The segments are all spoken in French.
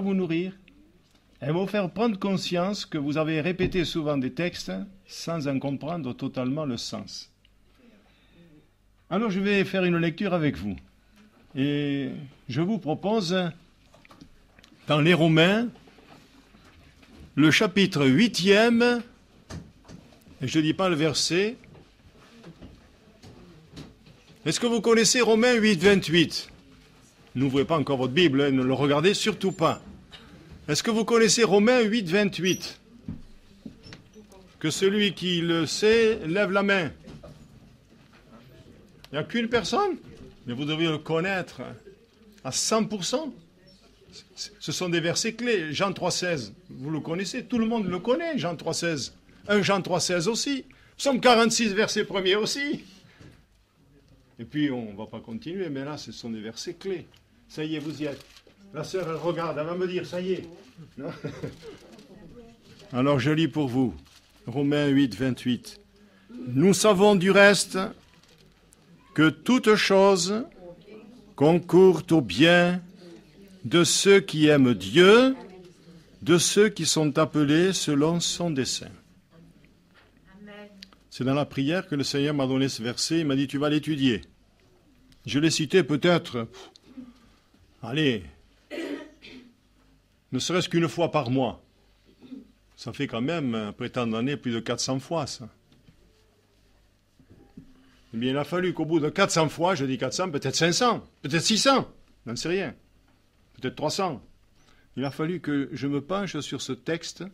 vous nourrir. Elles vont faire prendre conscience que vous avez répété souvent des textes sans en comprendre totalement le sens. Alors je vais faire une lecture avec vous. Et je vous propose, dans les Romains, le chapitre 8e, et je ne dis pas le verset. Est-ce que vous connaissez Romains 8, 28 ? N'ouvrez pas encore votre Bible, ne le regardez surtout pas. Est-ce que vous connaissez Romains 8, 28 ? Que celui qui le sait, lève la main. Il n'y a qu'une personne, mais vous devriez le connaître à 100%. Ce sont des versets clés. Jean 3,16, vous le connaissez, tout le monde le connaît, Jean 3,16. 1 Jean 3,16 aussi. Somme 46, verset 1er aussi. Et puis, on ne va pas continuer, mais là, ce sont des versets clés. Ça y est, vous y êtes. La sœur, elle regarde, elle va me dire, ça y est. Non. Alors, je lis pour vous. Romains 8, 28. Nous savons du reste que toute chose concourt au bien de ceux qui aiment Dieu, de ceux qui sont appelés selon son dessein. C'est dans la prière que le Seigneur m'a donné ce verset. Il m'a dit, tu vas l'étudier. Je l'ai cité peut-être, allez, ne serait-ce qu'une fois par mois. Ça fait quand même, après tant d'années, plus de 400 fois, ça. Eh bien, il a fallu qu'au bout de 400 fois, je dis 400, peut-être 500, peut-être 600, j'en sais rien, peut-être 300. Il a fallu que je me penche sur ce texte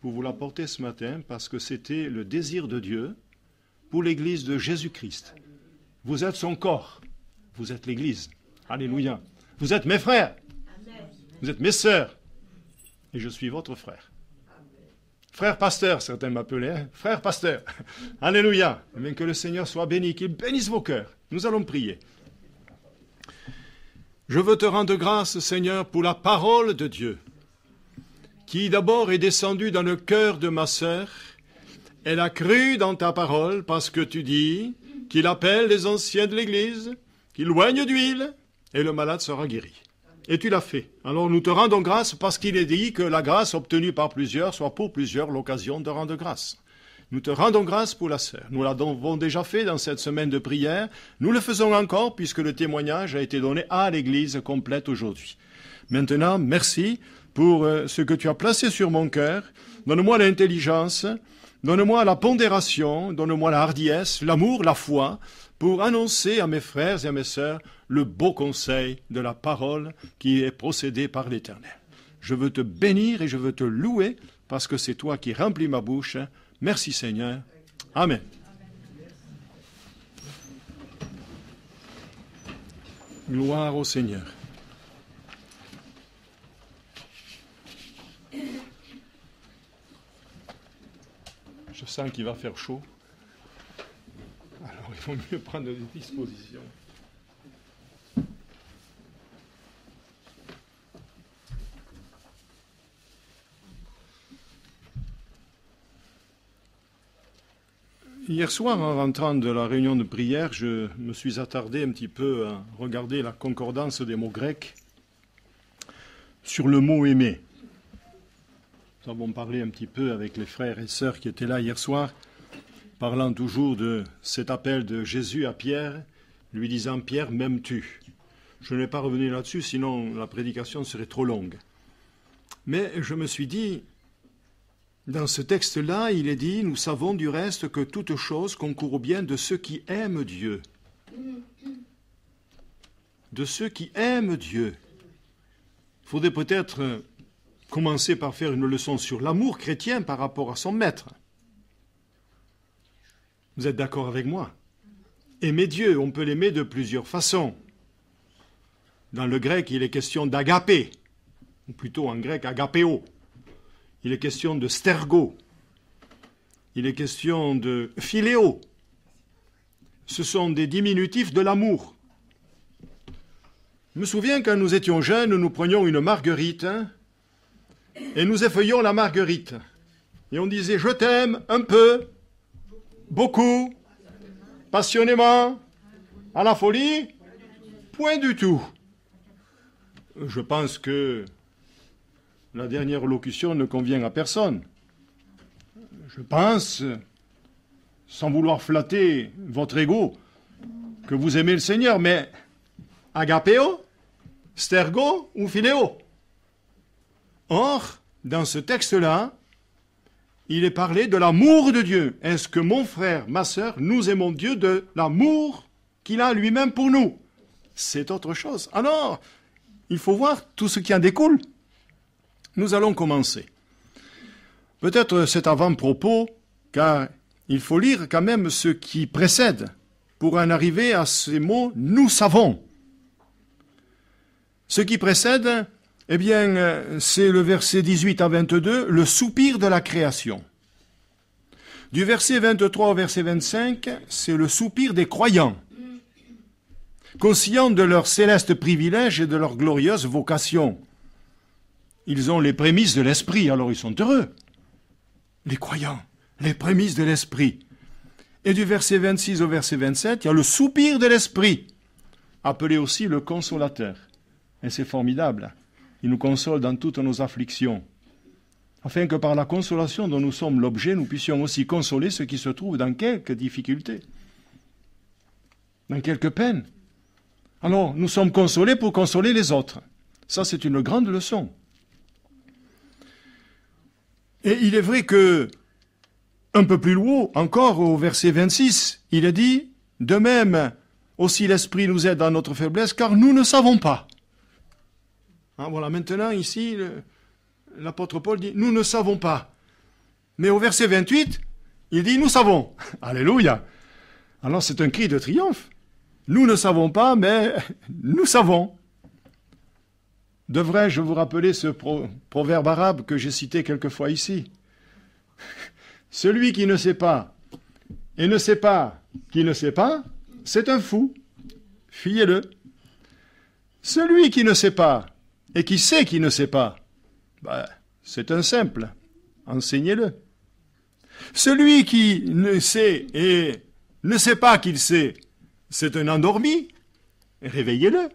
pour vous l'apporter ce matin, parce que c'était le désir de Dieu pour l'Église de Jésus-Christ. Vous êtes son corps, vous êtes l'Église. Alléluia. Vous êtes mes frères, vous êtes mes sœurs, et je suis votre frère. Frère pasteur, certains m'appelaient, hein? Frère pasteur. Alléluia. Eh bien, que le Seigneur soit béni, qu'il bénisse vos cœurs. Nous allons prier. Je veux te rendre grâce, Seigneur, pour la parole de Dieu, qui d'abord est descendue dans le cœur de ma sœur. Elle a cru dans ta parole parce que tu dis qu'il appelle les anciens de l'Église, qu'il loigne d'huile, et le malade sera guéri. Et tu l'as fait. Alors nous te rendons grâce parce qu'il est dit que la grâce obtenue par plusieurs soit pour plusieurs l'occasion de rendre grâce. Nous te rendons grâce pour la sœur. Nous l'avons déjà fait dans cette semaine de prière. Nous le faisons encore puisque le témoignage a été donné à l'Église complète aujourd'hui. Maintenant, merci pour ce que tu as placé sur mon cœur. Donne-moi l'intelligence, donne-moi la pondération, donne-moi la hardiesse, l'amour, la foi, pour annoncer à mes frères et à mes sœurs le beau conseil de la parole qui est procédée par l'Éternel. Je veux te bénir et je veux te louer parce que c'est toi qui remplis ma bouche. Merci Seigneur. Amen. Gloire au Seigneur. Je sens qu'il va faire chaud. Alors il vaut mieux prendre des dispositions. Hier soir, en rentrant de la réunion de prière, je me suis attardé un petit peu à regarder la concordance des mots grecs sur le mot « aimer ». Nous avons parlé un petit peu avec les frères et sœurs qui étaient là hier soir, parlant toujours de cet appel de Jésus à Pierre, lui disant « Pierre, m'aimes-tu » Je ne vais pas revenir là-dessus, sinon la prédication serait trop longue. Mais je me suis dit, dans ce texte-là, il est dit « Nous savons du reste que toute chose concourt au bien de ceux qui aiment Dieu. » De ceux qui aiment Dieu. Il faudrait peut-être commencer par faire une leçon sur l'amour chrétien par rapport à son maître. Vous êtes d'accord avec moi ? Aimer Dieu, on peut l'aimer de plusieurs façons. Dans le grec, il est question d'agapé, ou plutôt en grec agapéo. Il est question de stergo. Il est question de philéo. Ce sont des diminutifs de l'amour. Je me souviens, quand nous étions jeunes, nous prenions une marguerite et nous effeuillions la marguerite. Et on disait « Je t'aime un peu, beaucoup, passionnément, à la folie, point du tout. » Je pense que la dernière locution ne convient à personne. Je pense, sans vouloir flatter votre ego, que vous aimez le Seigneur, mais agapéo, stergo ou philéo? Or, dans ce texte-là, il est parlé de l'amour de Dieu. Est-ce que mon frère, ma sœur, nous aimons Dieu de l'amour qu'il a lui-même pour nous? C'est autre chose. Alors, il faut voir tout ce qui en découle. Nous allons commencer. Peut-être cet avant-propos, car il faut lire quand même ce qui précède pour en arriver à ces mots « nous savons ». Ce qui précède, eh bien, c'est le verset 18 à 22, le soupir de la création. Du verset 23 au verset 25, c'est le soupir des croyants, conscients de leur céleste privilège et de leur glorieuse vocation. Ils ont les prémices de l'esprit, alors ils sont heureux. Les croyants, les prémices de l'esprit. Et du verset 26 au verset 27, il y a le soupir de l'esprit, appelé aussi le consolateur. Et c'est formidable. Il nous console dans toutes nos afflictions, afin que par la consolation dont nous sommes l'objet, nous puissions aussi consoler ceux qui se trouvent dans quelques difficultés, dans quelques peines. Alors, nous sommes consolés pour consoler les autres. Ça, c'est une grande leçon. Et il est vrai que, un peu plus loin, encore au verset 26, il est dit, « De même, aussi l'Esprit nous aide dans notre faiblesse, car nous ne savons pas. » Voilà, maintenant, ici, l'apôtre Paul dit, « Nous ne savons pas. » Mais au verset 28, il dit, « Nous savons. » Alléluia. Alors, c'est un cri de triomphe. Nous ne savons pas, mais nous savons. Devrais-je vous rappeler ce proverbe arabe que j'ai cité quelquefois ici? Celui qui ne sait pas et ne sait pas qui ne sait pas, c'est un fou. Fuyez-le. Celui qui ne sait pas et qui sait qu'il ne sait pas, c'est un simple. Enseignez-le. Celui qui ne sait et ne sait pas qu'il sait, c'est un endormi. Réveillez-le.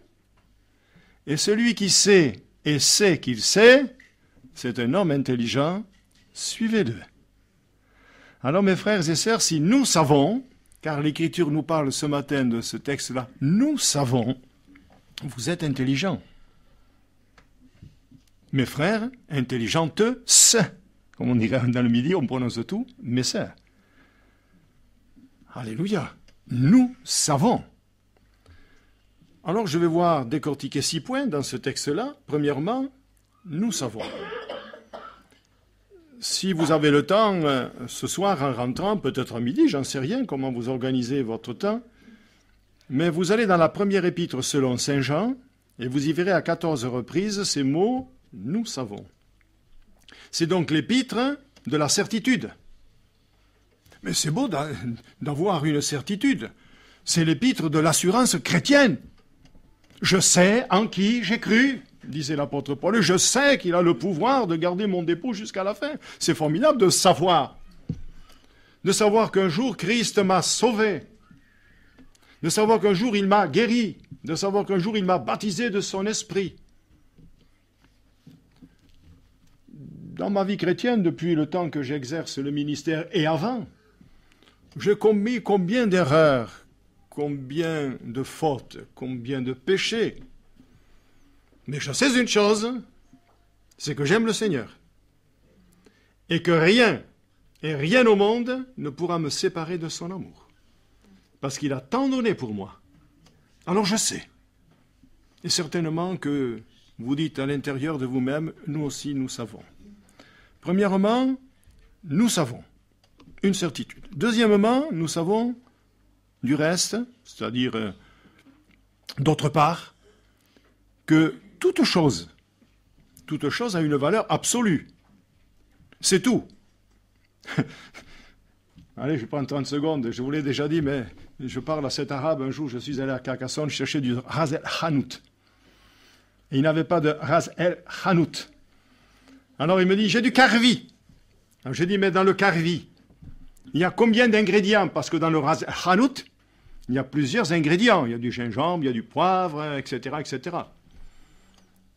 Et celui qui sait et sait qu'il sait, c'est un homme intelligent. Suivez-le. Alors mes frères et sœurs, si nous savons, car l'Écriture nous parle ce matin de ce texte-là, nous savons, vous êtes intelligents. Mes frères, intelligentes, comme on dirait dans le midi, on prononce tout, mes sœurs. Alléluia. Nous savons. Alors je vais voir décortiquer 6 points dans ce texte-là. Premièrement, nous savons. Si vous avez le temps, ce soir en rentrant, peut-être à midi, j'en sais rien, comment vous organisez votre temps, mais vous allez dans la première épître selon Saint Jean, et vous y verrez à 14 reprises ces mots « nous savons ». C'est donc l'épître de la certitude. Mais c'est beau d'avoir une certitude. C'est l'épître de l'assurance chrétienne. Je sais en qui j'ai cru, disait l'apôtre Paul. Je sais qu'il a le pouvoir de garder mon dépôt jusqu'à la fin. C'est formidable de savoir. De savoir qu'un jour Christ m'a sauvé. De savoir qu'un jour il m'a guéri. De savoir qu'un jour il m'a baptisé de son esprit. Dans ma vie chrétienne, depuis le temps que j'exerce le ministère et avant, j'ai commis combien d'erreurs, combien de fautes, combien de péchés. Mais je sais une chose, c'est que j'aime le Seigneur. Et que rien, et rien au monde ne pourra me séparer de son amour. Parce qu'il a tant donné pour moi. Alors je sais. Et certainement que vous dites à l'intérieur de vous-même, nous aussi nous savons. Premièrement, nous savons. Une certitude. Deuxièmement, nous savons du reste, c'est-à-dire d'autre part, que toute chose a une valeur absolue. C'est tout. Allez, je prends 30 secondes, je vous l'ai déjà dit, mais je parle à cet arabe, un jour je suis allé à Carcassonne chercher du Ras el Hanout. Et il n'avait pas de Ras el Hanout. Alors il me dit, j'ai du Karvi. Alors j'ai dit, mais dans le Karvi, il y a combien d'ingrédients? Parce que dans le Ras el Hanout, il y a plusieurs ingrédients. Il y a du gingembre, il y a du poivre, etc., etc.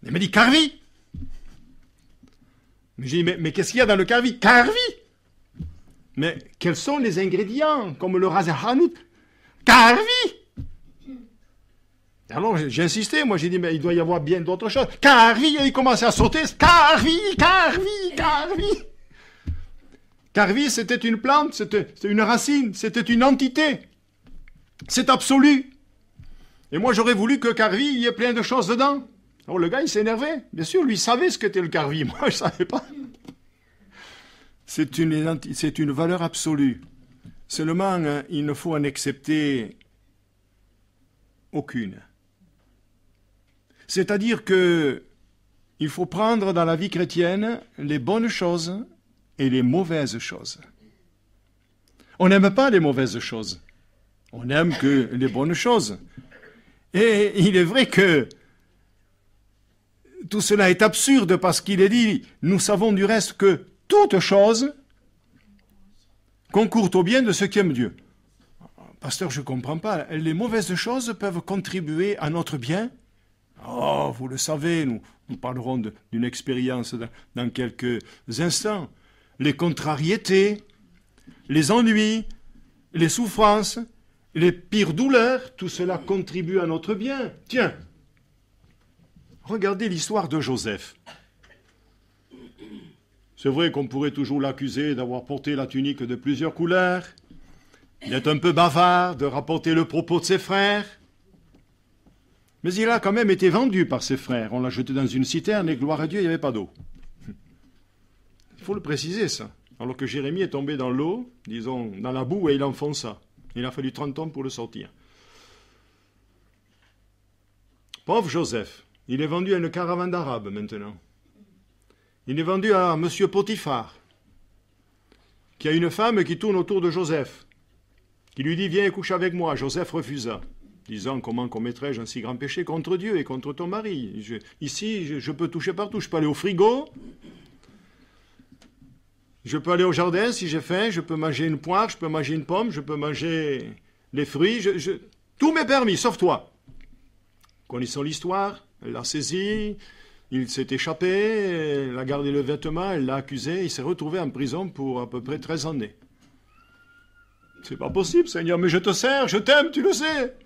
Il me dit, Karvi. Mais j'ai dit, mais qu'est-ce qu'il y a dans le karvi? Karvi! Mais quels sont les ingrédients, comme le ras el hanout? Karvi! Alors j'ai insisté, moi j'ai dit, mais il doit y avoir bien d'autres choses. Karvi! Et il commençait à sauter. Karvi! Karvi! Karvi! Karvi, c'était une plante, c'était une racine, c'était une entité. C'est absolu. Et moi j'aurais voulu que karvi, il y ait plein de choses dedans. Alors le gars, il s'énervait. Bien sûr, lui savait ce qu'était le karvi. Moi, je ne savais pas. C'est une valeur absolue. Seulement, hein, il ne faut en accepter aucune. C'est-à-dire que il faut prendre dans la vie chrétienne les bonnes choses et les mauvaises choses. On n'aime pas les mauvaises choses. On n'aime que les bonnes choses. Et il est vrai que tout cela est absurde parce qu'il est dit, nous savons du reste que toute chose concourt au bien de ceux qui aiment Dieu. Pasteur, je ne comprends pas. Les mauvaises choses peuvent contribuer à notre bien? Oh, vous le savez, nous parlerons d'une expérience dans quelques instants. Les contrariétés, les ennuis, les souffrances, les pires douleurs, tout cela contribue à notre bien. Tiens, regardez l'histoire de Joseph. C'est vrai qu'on pourrait toujours l'accuser d'avoir porté la tunique de plusieurs couleurs. Il est un peu bavard de rapporter le propos de ses frères. Mais il a quand même été vendu par ses frères. On l'a jeté dans une citerne et gloire à Dieu, il n'y avait pas d'eau. Il faut le préciser, ça. Alors que Jérémie est tombé dans l'eau, disons, dans la boue, et il enfonça. Il a fallu 30 ans pour le sortir. Pauvre Joseph, il est vendu à une caravane d'Arabes maintenant. Il est vendu à M. Potiphar, qui a une femme qui tourne autour de Joseph, qui lui dit « Viens et couche avec moi ». Joseph refusa, disant « Comment commettrais-je un si grand péché contre Dieu et contre ton mari ? Ici, je peux toucher partout, je peux aller au frigo, je peux aller au jardin si j'ai faim, je peux manger une poire, je peux manger une pomme, je peux manger les fruits, tout m'est permis, sauf toi ». Connaissons l'histoire, elle l'a saisi, il s'est échappé, elle a gardé le vêtement, elle l'a accusé, il s'est retrouvé en prison pour à peu près 13 années. C'est pas possible, Seigneur, mais je te sers, je t'aime, tu le sais.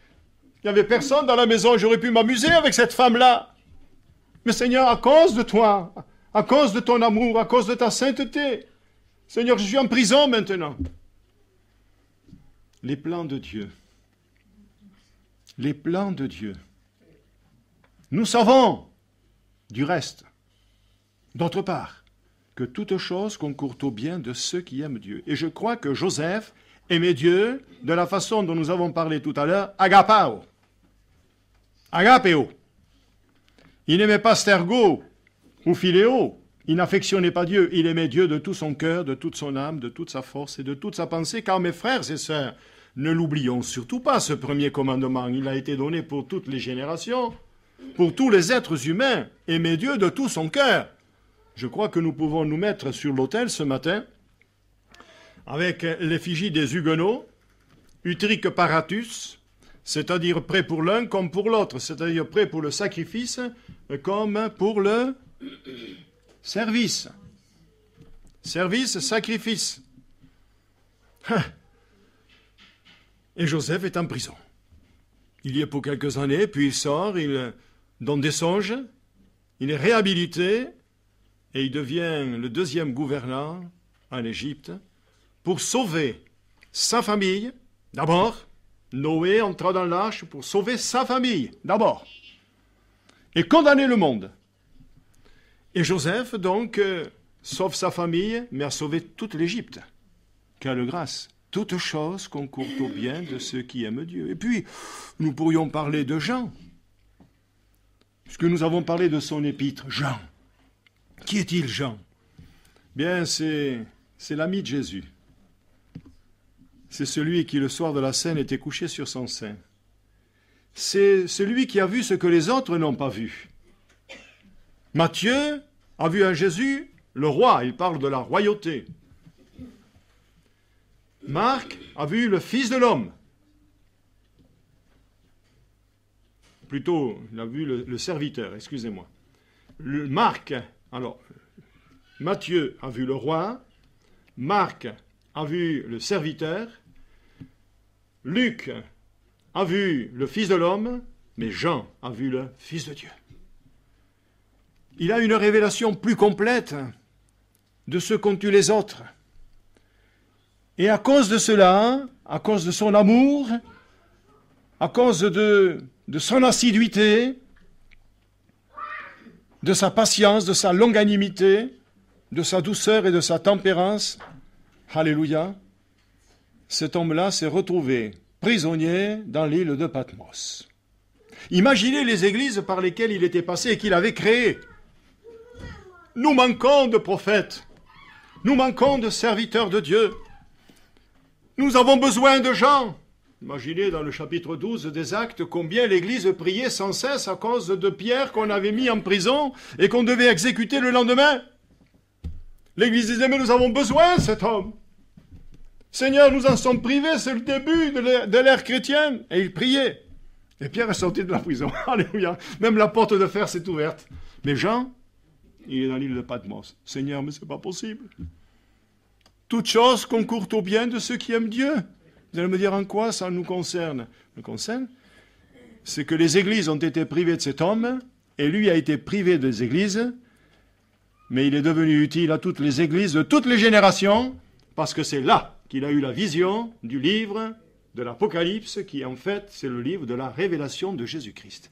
Il n'y avait personne dans la maison, j'aurais pu m'amuser avec cette femme-là. Mais Seigneur, à cause de toi, à cause de ton amour, à cause de ta sainteté, Seigneur, je suis en prison maintenant. Les plans de Dieu. Les plans de Dieu. Nous savons, du reste, d'autre part, que toute chose concourt au bien de ceux qui aiment Dieu. Et je crois que Joseph aimait Dieu de la façon dont nous avons parlé tout à l'heure, agapao. Agapeo. Il n'aimait pas stergo ou philéo. Il n'affectionnait pas Dieu. Il aimait Dieu de tout son cœur, de toute son âme, de toute sa force et de toute sa pensée. Car mes frères et sœurs, ne l'oublions surtout pas, ce premier commandement. Il a été donné pour toutes les générations, pour tous les êtres humains. Aimer Dieu de tout son cœur. Je crois que nous pouvons nous mettre sur l'autel ce matin avec l'effigie des Huguenots, Utrique Paratus, c'est-à-dire prêt pour l'un comme pour l'autre, c'est-à-dire prêt pour le sacrifice comme pour le service. Service, sacrifice. Et Joseph est en prison. Il y est pour quelques années, puis il sort, il donne des songes, il est réhabilité et il devient le deuxième gouverneur en Égypte pour sauver sa famille. D'abord, Noé entra dans l'arche pour sauver sa famille, d'abord, et condamner le monde. Et Joseph, donc, sauve sa famille, mais a sauvé toute l'Égypte. Quelle grâce! Toute chose concourt au bien de ceux qui aiment Dieu. Et puis, nous pourrions parler de Jean, puisque nous avons parlé de son épître. Jean. Qui est-il, Jean? Bien, c'est l'ami de Jésus. C'est celui qui, le soir de la scène, était couché sur son sein. C'est celui qui a vu ce que les autres n'ont pas vu. Matthieu a vu en Jésus le roi, il parle de la royauté. Marc a vu le Fils de l'homme. Plutôt, il a vu le serviteur, excusez-moi. Marc, alors, Matthieu a vu le roi, Marc a vu le serviteur, Luc a vu le Fils de l'homme, mais Jean a vu le Fils de Dieu. Il a une révélation plus complète de ce qu'ont eu les autres. Et à cause de cela, à cause de son amour, à cause de son assiduité, de sa patience, de sa longanimité, de sa douceur et de sa tempérance, alléluia, cet homme-là s'est retrouvé prisonnier dans l'île de Patmos. Imaginez les églises par lesquelles il était passé et qu'il avait créées. Nous manquons de prophètes, nous manquons de serviteurs de Dieu, nous avons besoin de gens. Imaginez dans le chapitre 12 des Actes combien l'Église priait sans cesse à cause de Pierre qu'on avait mis en prison et qu'on devait exécuter le lendemain. L'Église disait, mais nous avons besoin de cet homme. Seigneur, nous en sommes privés, c'est le début de l'ère chrétienne. Et il priait. Et Pierre est sorti de la prison. Alléluia. Même la porte de fer s'est ouverte. Mais Jean, il est dans l'île de Patmos. Seigneur, mais c'est pas possible. Toute chose concourt au bien de ceux qui aiment Dieu. Vous allez me dire en quoi ça nous concerne? Me concerne, c'est que les églises ont été privées de cet homme, et lui a été privé des églises, mais il est devenu utile à toutes les églises de toutes les générations, parce que c'est là qu'il a eu la vision du livre de l'Apocalypse, qui en fait, c'est le livre de la révélation de Jésus-Christ.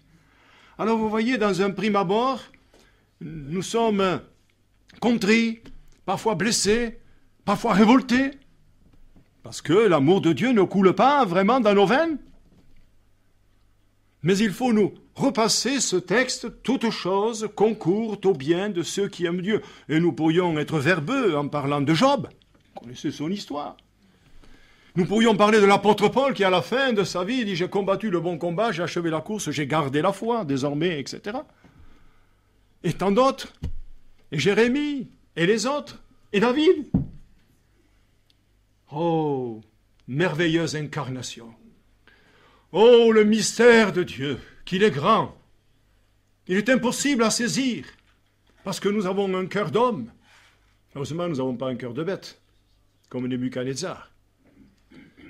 Alors vous voyez, dans un prime abord, nous sommes contrits, parfois blessés, parfois révoltés, parce que l'amour de Dieu ne coule pas vraiment dans nos veines. Mais il faut nous repasser ce texte, toute chose concourt au bien de ceux qui aiment Dieu. Et nous pourrions être verbeux en parlant de Job. Vous connaissez son histoire. Nous pourrions parler de l'apôtre Paul qui, à la fin de sa vie, dit « J'ai combattu le bon combat, j'ai achevé la course, j'ai gardé la foi, désormais, etc. » Et tant d'autres. Et Jérémie, et les autres, et David. Oh, merveilleuse incarnation. Oh, le mystère de Dieu, qu'il est grand. Il est impossible à saisir, parce que nous avons un cœur d'homme. Heureusement, nous n'avons pas un cœur de bête, comme Nebuchadnezzar.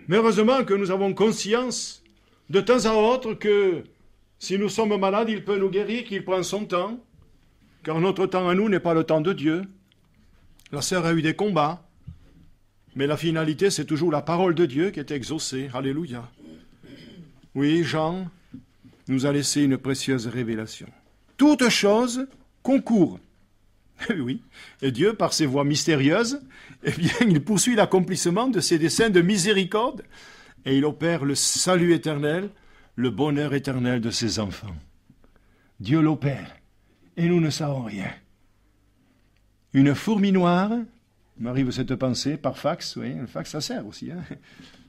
Mais heureusement que nous avons conscience, de temps à autre, que si nous sommes malades, il peut nous guérir, qu'il prend son temps, car notre temps à nous n'est pas le temps de Dieu. La sœur a eu des combats, mais la finalité, c'est toujours la parole de Dieu qui est exaucée. Alléluia. Oui, Jean nous a laissé une précieuse révélation. Toute chose concourt. Oui, et Dieu, par ses voies mystérieuses, eh bien, il poursuit l'accomplissement de ses desseins de miséricorde et il opère le salut éternel, le bonheur éternel de ses enfants. Dieu l'opère et nous ne savons rien. Une fourmi noire, m'arrive cette pensée par fax, oui, le fax ça sert aussi, hein.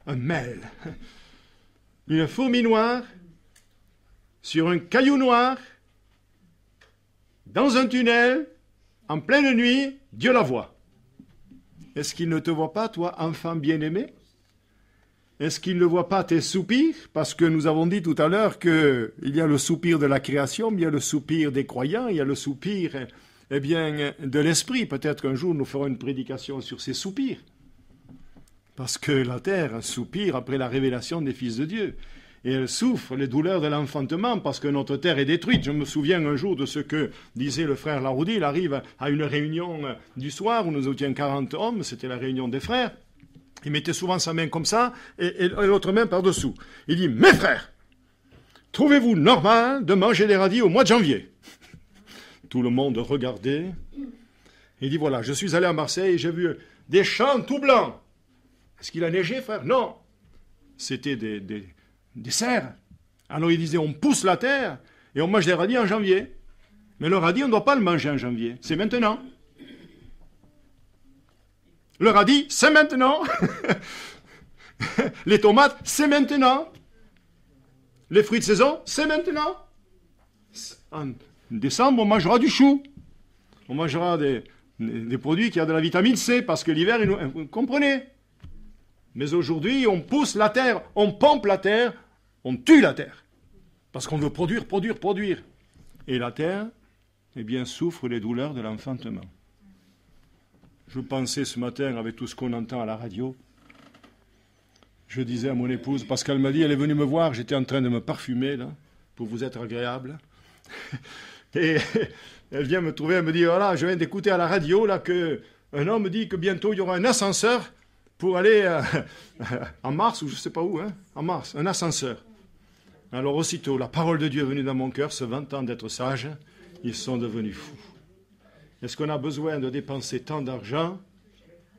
Un mail. Une fourmi noire sur un caillou noir, dans un tunnel, en pleine nuit, Dieu la voit. Est-ce qu'il ne te voit pas, toi, enfant bien-aimé? Est-ce qu'il ne voit pas tes soupirs? Parce que nous avons dit tout à l'heure qu'il y a le soupir de la création, il y a le soupir des croyants, il y a le soupir, eh bien, de l'esprit. Peut-être qu'un jour nous ferons une prédication sur ces soupirs. Parce que la terre soupire après la révélation des fils de Dieu. Et elle souffre les douleurs de l'enfantement parce que notre terre est détruite. Je me souviens un jour de ce que disait le frère Laroudi. Il arrive à une réunion du soir où nous étions 40 hommes, c'était la réunion des frères. Il mettait souvent sa main comme ça et l'autre main par-dessous. Il dit « Mes frères, trouvez-vous normal de manger des radis au mois de janvier ?» Tout le monde regardait. Il dit « Voilà, je suis allé à Marseille et j'ai vu des champs tout blancs. Est-ce qu'il a neigé, frère? Non. C'était des serres. Alors il disait, on pousse la terre et on mange des radis en janvier. Mais le radis, on ne doit pas le manger en janvier. C'est maintenant. Le radis, c'est maintenant. Les tomates, c'est maintenant. Les fruits de saison, c'est maintenant. En décembre, on mangera du chou. On mangera des produits qui ont de la vitamine C parce que l'hiver, vous comprenez? Mais aujourd'hui, on pousse la terre, on pompe la terre, on tue la terre. Parce qu'on veut produire, produire, produire. Et la terre, eh bien, souffre les douleurs de l'enfantement. Je pensais ce matin, avec tout ce qu'on entend à la radio, je disais à mon épouse, parce qu'elle m'a dit, elle est venue me voir, j'étais en train de me parfumer, là, pour vous être agréable. Et elle vient me trouver, elle me dit, voilà, je viens d'écouter à la radio, là, qu'un homme dit que bientôt il y aura un ascenseur pour aller en Mars, ou je ne sais pas où, hein, en Mars, un ascenseur. Alors aussitôt, la parole de Dieu est venue dans mon cœur, se vantant d'être sage, ils sont devenus fous. Est-ce qu'on a besoin de dépenser tant d'argent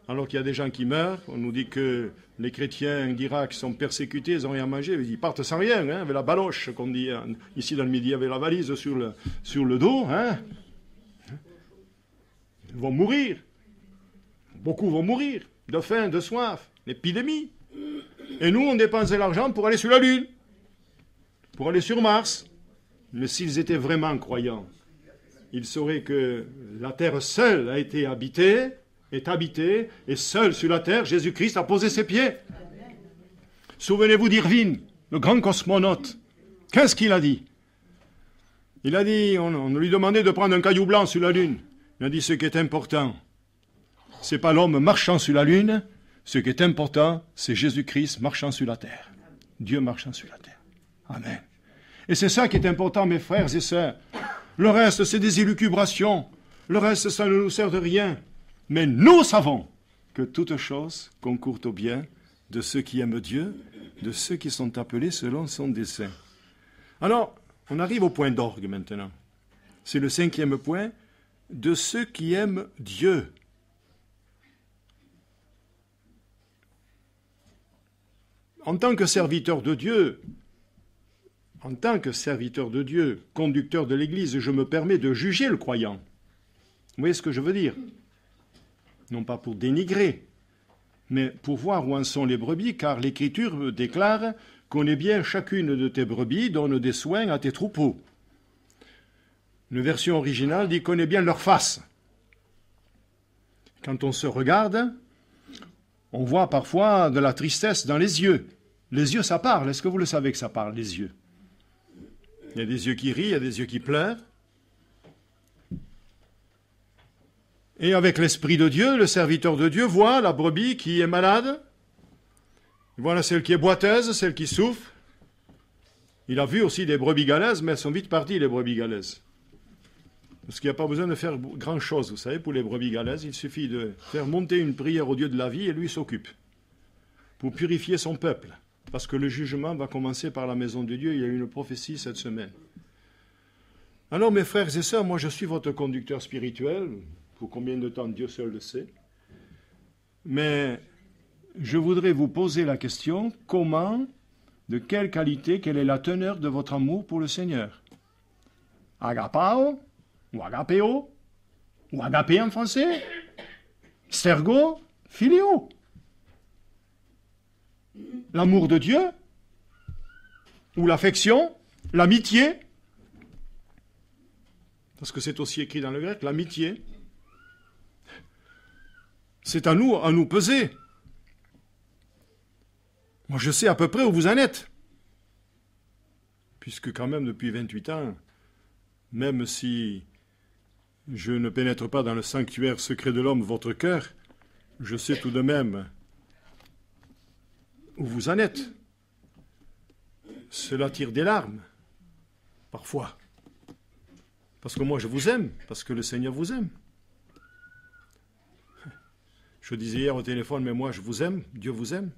alors qu'il y a des gens qui meurent? On nous dit que les chrétiens d'Irak sont persécutés, ils n'ont rien mangé, ils partent sans rien, hein, avec la baloche, qu'on dit ici dans le Midi, avec la valise sur le dos. Hein. Ils vont mourir. Beaucoup vont mourir de faim, de soif, l'épidémie. Et nous, on dépensait l'argent pour aller sur la Lune, pour aller sur Mars. Mais s'ils étaient vraiment croyants, ils sauraient que la terre seule a été habitée, est habitée, et seul sur la terre, Jésus-Christ a posé ses pieds. Souvenez-vous d'Irvine, le grand cosmonaute. Qu'est-ce qu'il a dit? Il a dit, on lui demandait de prendre un caillou blanc sur la Lune. Il a dit, ce qui est important, c'est pas l'homme marchant sur la Lune, ce qui est important, c'est Jésus-Christ marchant sur la terre. Dieu marchant sur la terre. Amen. Et c'est ça qui est important, mes frères et sœurs. Le reste, c'est des élucubrations. Le reste, ça ne nous sert de rien. Mais nous savons que toute chose concourt au bien de ceux qui aiment Dieu, de ceux qui sont appelés selon son dessein. Alors, on arrive au point d'orgue maintenant. C'est le 5e point, de ceux qui aiment Dieu. En tant que serviteur de Dieu, conducteur de l'Église, je me permets de juger le croyant. Vous voyez ce que je veux dire? Non pas pour dénigrer, mais pour voir où en sont les brebis, car l'Écriture déclare « Connais bien chacune de tes brebis, donne des soins à tes troupeaux ». Une version originale dit « Connais bien leur face ». Quand on se regarde, on voit parfois de la tristesse dans les yeux. Les yeux, ça parle. Est-ce que vous le savez que ça parle, les yeux? Il y a des yeux qui rient, il y a des yeux qui pleurent. Et avec l'Esprit de Dieu, le serviteur de Dieu voit la brebis qui est malade. Il voit celle qui est boiteuse, celle qui souffre. Il a vu aussi des brebis galaises, mais elles sont vite parties, les brebis galaises. Parce qu'il n'y a pas besoin de faire grand-chose, vous savez, pour les brebis galaises. Il suffit de faire monter une prière au Dieu de la vie et lui s'occupe. Pour purifier son peuple. Parce que le jugement va commencer par la maison de Dieu. Il y a eu une prophétie cette semaine. Alors, mes frères et sœurs, moi je suis votre conducteur spirituel. Pour combien de temps, Dieu seul le sait. Mais je voudrais vous poser la question, comment, de quelle qualité, quelle est la teneur de votre amour pour le Seigneur? Agapao, ou agapeo, ou agapé en français, stergo, philéo. L'amour de Dieu, ou l'affection, l'amitié, parce que c'est aussi écrit dans le grec, l'amitié. C'est à nous peser. Moi, je sais à peu près où vous en êtes. Puisque quand même, depuis 28 ans, même si je ne pénètre pas dans le sanctuaire secret de l'homme, votre cœur, je sais tout de même où vous en êtes. Cela tire des larmes, parfois. Parce que moi, je vous aime, parce que le Seigneur vous aime. Je disais hier au téléphone, mais moi, je vous aime, Dieu vous aime.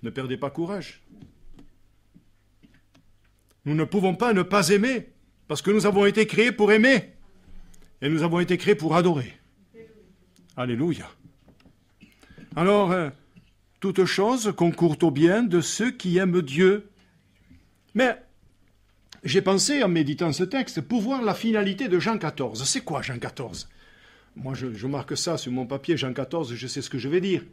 Ne perdez pas courage. Nous ne pouvons pas ne pas aimer, parce que nous avons été créés pour aimer. Et nous avons été créés pour adorer. Alléluia. Alors, toute chose concourt au bien de ceux qui aiment Dieu. Mais j'ai pensé, en méditant ce texte, pour voir la finalité de Jean 14. C'est quoi Jean 14 ? Moi, je marque ça sur mon papier, Jean 14, je sais ce que je vais dire.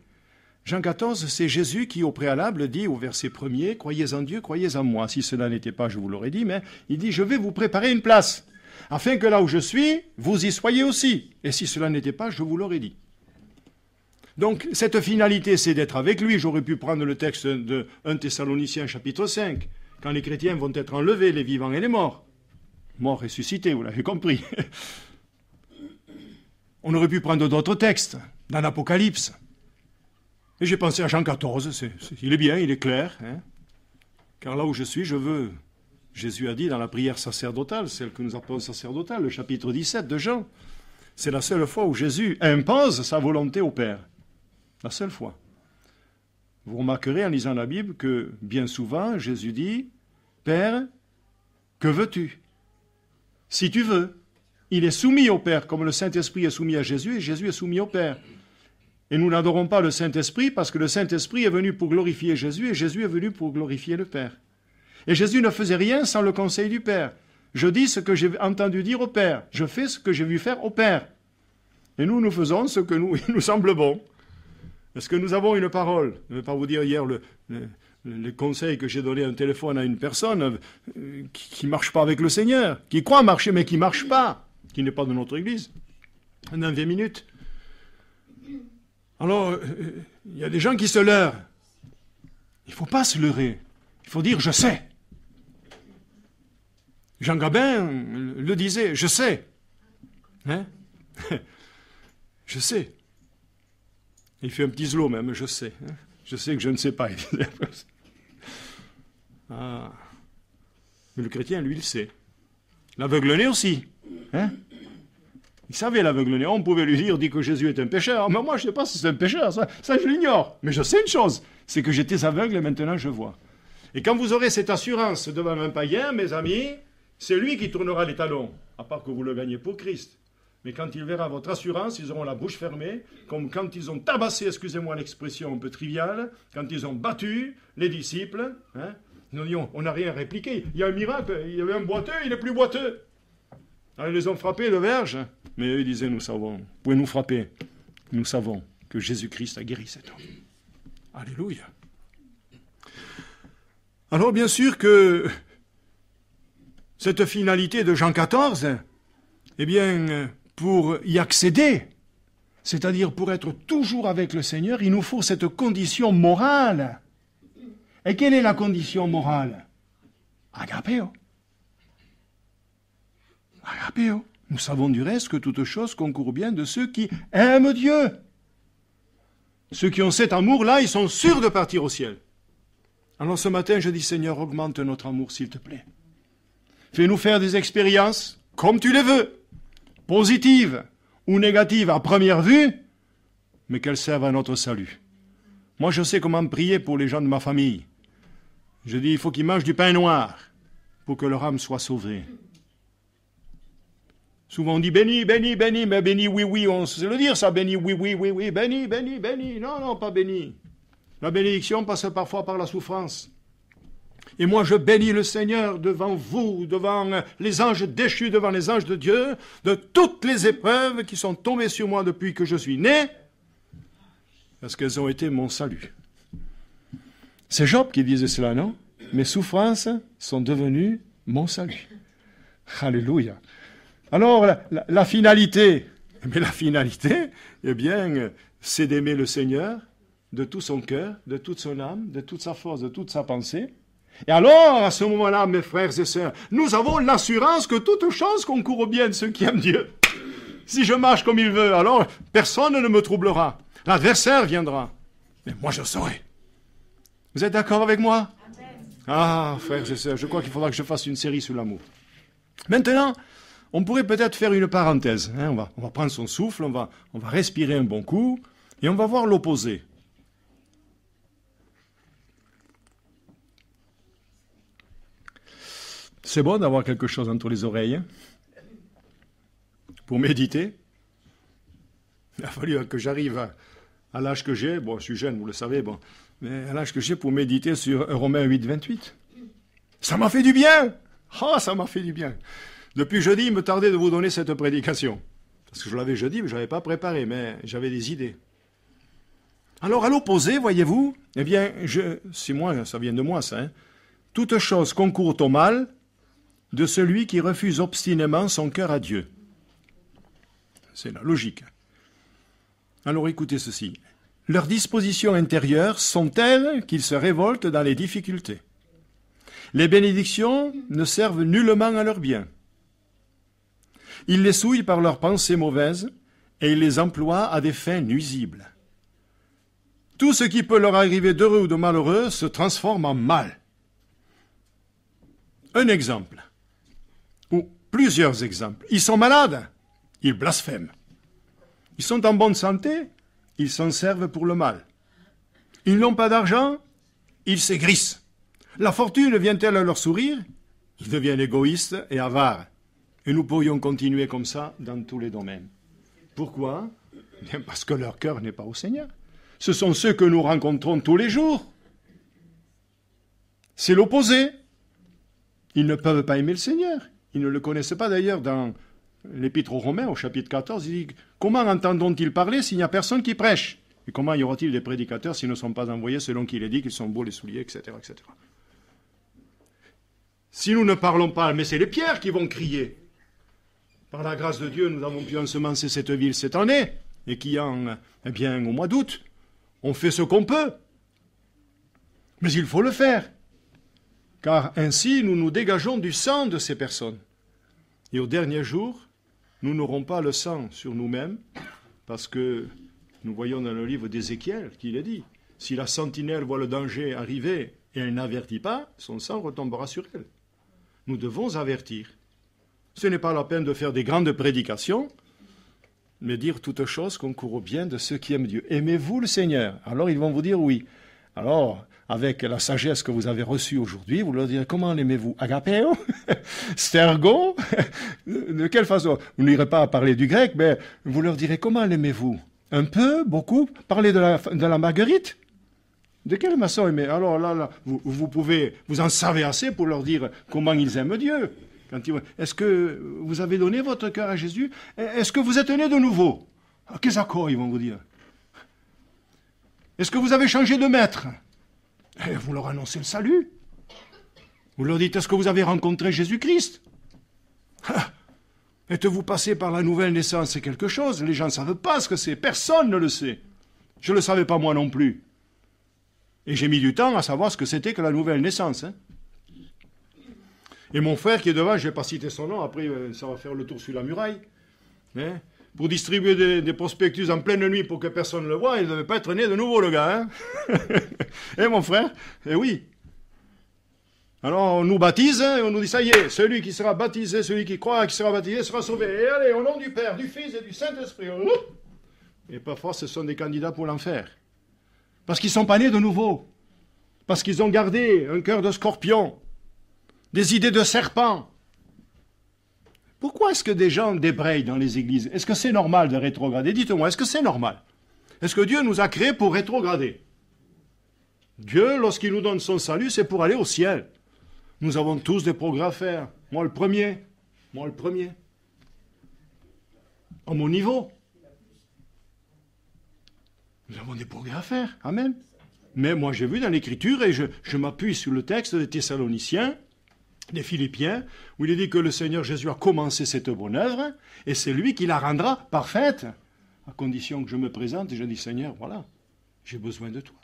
Jean 14, c'est Jésus qui, au préalable, dit au verset 1er, « Croyez en Dieu, croyez en moi. » Si cela n'était pas, je vous l'aurais dit, mais il dit « Je vais vous préparer une place, afin que là où je suis, vous y soyez aussi. » Et si cela n'était pas, je vous l'aurais dit. Donc, cette finalité, c'est d'être avec lui. J'aurais pu prendre le texte de 1 Thessaloniciens, chapitre 5, quand les chrétiens vont être enlevés, les vivants et les morts. Morts ressuscités, vous l'avez compris. On aurait pu prendre d'autres textes. dans l'Apocalypse. Et j'ai pensé à Jean 14, il est bien, il est clair. Hein, car là où je suis, je veux. Jésus a dit dans la prière sacerdotale, celle que nous appelons sacerdotale, le chapitre 17 de Jean, c'est la seule fois où Jésus impose sa volonté au Père. La seule fois. Vous remarquerez en lisant la Bible que bien souvent, Jésus dit, « Père, que veux-tu » Si tu veux. Il est soumis au Père, comme le Saint-Esprit est soumis à Jésus, et Jésus est soumis au Père. Et nous n'adorons pas le Saint-Esprit parce que le Saint-Esprit est venu pour glorifier Jésus, et Jésus est venu pour glorifier le Père. Et Jésus ne faisait rien sans le conseil du Père. Je dis ce que j'ai entendu dire au Père. Je fais ce que j'ai vu faire au Père. Et nous faisons ce que il nous semble bon. Est-ce que nous avons une parole? Je ne vais pas vous dire hier le conseil que j'ai donné à un téléphone à une personne qui ne marche pas avec le Seigneur, qui croit marcher mais qui ne marche pas, qui n'est pas de notre Église. Dans 20 minutes. Alors, il y a des gens qui se leurrent. Il ne faut pas se leurrer. Il faut dire « je sais ». Jean Gabin le disait « je sais ». Hein? Je sais. Il fait un petit zlo même, je sais. Hein? Je sais que je ne sais pas. Ah. Mais le chrétien, lui, il sait. L'aveugle-né aussi. Hein? Il savait l'aveugle-né. On pouvait lui dire, dit que Jésus est un pécheur. Mais moi, je ne sais pas si c'est un pécheur. Ça je l'ignore. Mais je sais une chose, c'est que j'étais aveugle et maintenant je vois. Et quand vous aurez cette assurance devant un païen, mes amis, c'est lui qui tournera les talons. À part que vous le gagnez pour Christ. Mais quand il verra votre assurance, ils auront la bouche fermée, comme quand ils ont tabassé, excusez-moi l'expression un peu triviale, quand ils ont battu les disciples. Hein, ils ont dit, on n'a rien répliqué. Il y a un miracle, il y avait un boiteux, il n'est plus boiteux. Alors, ils les ont frappés de verge, mais eux, ils disaient, nous savons, vous pouvez nous frapper. Nous savons que Jésus-Christ a guéri cet homme. Alléluia. Alors, bien sûr que cette finalité de Jean 14, eh bien, pour y accéder, c'est-à-dire pour être toujours avec le Seigneur, il nous faut cette condition morale. Et quelle est la condition morale? Agapeo. Agapeo. Nous savons du reste que toute chose concourt bien de ceux qui aiment Dieu. Ceux qui ont cet amour-là, ils sont sûrs de partir au ciel. Alors ce matin, je dis, Seigneur, augmente notre amour, s'il te plaît. Fais-nous faire des expériences comme tu les veux. Positive ou négative à première vue, mais qu'elles servent à notre salut. Moi, je sais comment prier pour les gens de ma famille. Je dis, il faut qu'ils mangent du pain noir pour que leur âme soit sauvée. Souvent on dit béni, béni, béni, mais béni, oui, oui, on sait le dire ça, béni, oui, oui, oui, oui, béni, béni, béni. Non, non, pas béni. La bénédiction passe parfois par la souffrance. Et moi, je bénis le Seigneur devant vous, devant les anges déchus, devant les anges de Dieu, de toutes les épreuves qui sont tombées sur moi depuis que je suis né, parce qu'elles ont été mon salut. C'est Job qui disait cela, non? Mes souffrances sont devenues mon salut. Alléluia. Alors, la finalité, mais la finalité, eh bien, c'est d'aimer le Seigneur de tout son cœur, de toute son âme, de toute sa force, de toute sa pensée. Et alors, à ce moment-là, mes frères et sœurs, nous avons l'assurance que toute chose concourt au bien de ceux qui aiment Dieu. Si je marche comme il veut, alors personne ne me troublera. L'adversaire viendra. Mais moi, je saurai. Vous êtes d'accord avec moi? Amen. Ah, frères et sœurs, je crois qu'il faudra que je fasse une série sur l'amour. Maintenant, on pourrait peut-être faire une parenthèse. Hein, on va prendre son souffle, on va respirer un bon coup, et on va voir l'opposé. C'est bon d'avoir quelque chose entre les oreilles, hein, pour méditer. Il a fallu que j'arrive à l'âge que j'ai, bon, je suis jeune, vous le savez, bon, mais à l'âge que j'ai pour méditer sur Romains 8, 28. Ça m'a fait du bien. Ah, ça m'a fait du bien. Depuis jeudi, il me tardait de vous donner cette prédication. Parce que je l'avais jeudi, mais je ne l'avais pas préparé, mais j'avais des idées. Alors, à l'opposé, voyez-vous, eh bien, c'est moi, ça vient de moi, ça, hein, toute chose concourt au mal de celui qui refuse obstinément son cœur à Dieu. C'est la logique. Alors écoutez ceci. Leurs dispositions intérieures sont telles qu'ils se révoltent dans les difficultés. Les bénédictions ne servent nullement à leur bien. Ils les souillent par leurs pensées mauvaises et il les emploie à des fins nuisibles. Tout ce qui peut leur arriver d'heureux ou de malheureux se transforme en mal. Un exemple, ou plusieurs exemples. Ils sont malades, ils blasphèment. Ils sont en bonne santé, ils s'en servent pour le mal. Ils n'ont pas d'argent, ils s'aigrissent. La fortune vient-elle leur sourire? Ils deviennent égoïstes et avares. Et nous pourrions continuer comme ça dans tous les domaines. Pourquoi? Bien parce que leur cœur n'est pas au Seigneur. Ce sont ceux que nous rencontrons tous les jours. C'est l'opposé. Ils ne peuvent pas aimer le Seigneur. Ils ne le connaissent pas d'ailleurs dans l'Épître aux Romains, au chapitre 14. Il dit, comment entendront-ils parler s'il n'y a personne qui prêche? Et comment y aura-t-il des prédicateurs s'ils ne sont pas envoyés selon qu'il est dit qu'ils sont beaux les souliers, etc., etc. Si nous ne parlons pas, mais c'est les pierres qui vont crier. Par la grâce de Dieu, nous avons pu ensemencer cette ville cette année, et qui au mois d'août, on fait ce qu'on peut. Mais il faut le faire, car ainsi nous nous dégageons du sang de ces personnes. Et au dernier jour, nous n'aurons pas le sang sur nous-mêmes, parce que nous voyons dans le livre d'Ézéchiel qu'il est dit, si la sentinelle voit le danger arriver et elle n'avertit pas, son sang retombera sur elle. Nous devons avertir. Ce n'est pas la peine de faire des grandes prédications, mais dire toutes choses concourent au bien de ceux qui aiment Dieu. Aimez-vous le Seigneur? Alors ils vont vous dire oui. Alors, avec la sagesse que vous avez reçue aujourd'hui, vous leur direz comment l'aimez-vous? Agapeo? Stergo? De quelle façon? Vous n'irez pas parler du grec, mais vous leur direz comment l'aimez-vous? Un peu? Beaucoup? Parlez de la marguerite? De quelle façon aimer? Alors là, vous en savez assez pour leur dire comment ils aiment Dieu. Est-ce que vous avez donné votre cœur à Jésus? Est-ce que vous êtes né de nouveau? Qu'est-ce qu'ils vont vous dire? Est-ce que vous avez changé de maître? Vous leur annoncez le salut. Vous leur dites, est-ce que vous avez rencontré Jésus-Christ? Êtes-vous passé par la nouvelle naissance? C'est quelque chose. Les gens ne savent pas ce que c'est. Personne ne le sait. Je ne le savais pas moi non plus. Et j'ai mis du temps à savoir ce que c'était que la nouvelle naissance. Et mon frère qui est devant, je ne vais pas citer son nom, après ça va faire le tour sur la muraille, pour distribuer des prospectus en pleine nuit pour que personne ne le voie, il ne devait pas être né de nouveau, le gars. Et mon frère, oui. Alors on nous baptise, et on nous dit, ça y est, celui qui sera baptisé, celui qui croit qui sera baptisé sera sauvé. Et allez, au nom du Père, du Fils et du Saint-Esprit. Et parfois, ce sont des candidats pour l'enfer. Parce qu'ils ne sont pas nés de nouveau. Parce qu'ils ont gardé un cœur de scorpion. Des idées de serpent. Pourquoi est-ce que des gens débrayent dans les églises? Est-ce que c'est normal de rétrograder? Dites-moi, est-ce que c'est normal? Est-ce que Dieu nous a créés pour rétrograder? Dieu, lorsqu'il nous donne son salut, c'est pour aller au ciel. Nous avons tous des progrès à faire. Moi le premier. À mon niveau. Nous avons des progrès à faire. Amen. Mais moi j'ai vu dans l'Écriture, et je m'appuie sur le texte des Thessaloniciens, des Philippiens, où il est dit que le Seigneur Jésus a commencé cette bonne œuvre, et c'est lui qui la rendra parfaite, à condition que je me présente et je dis, Seigneur, voilà, j'ai besoin de toi.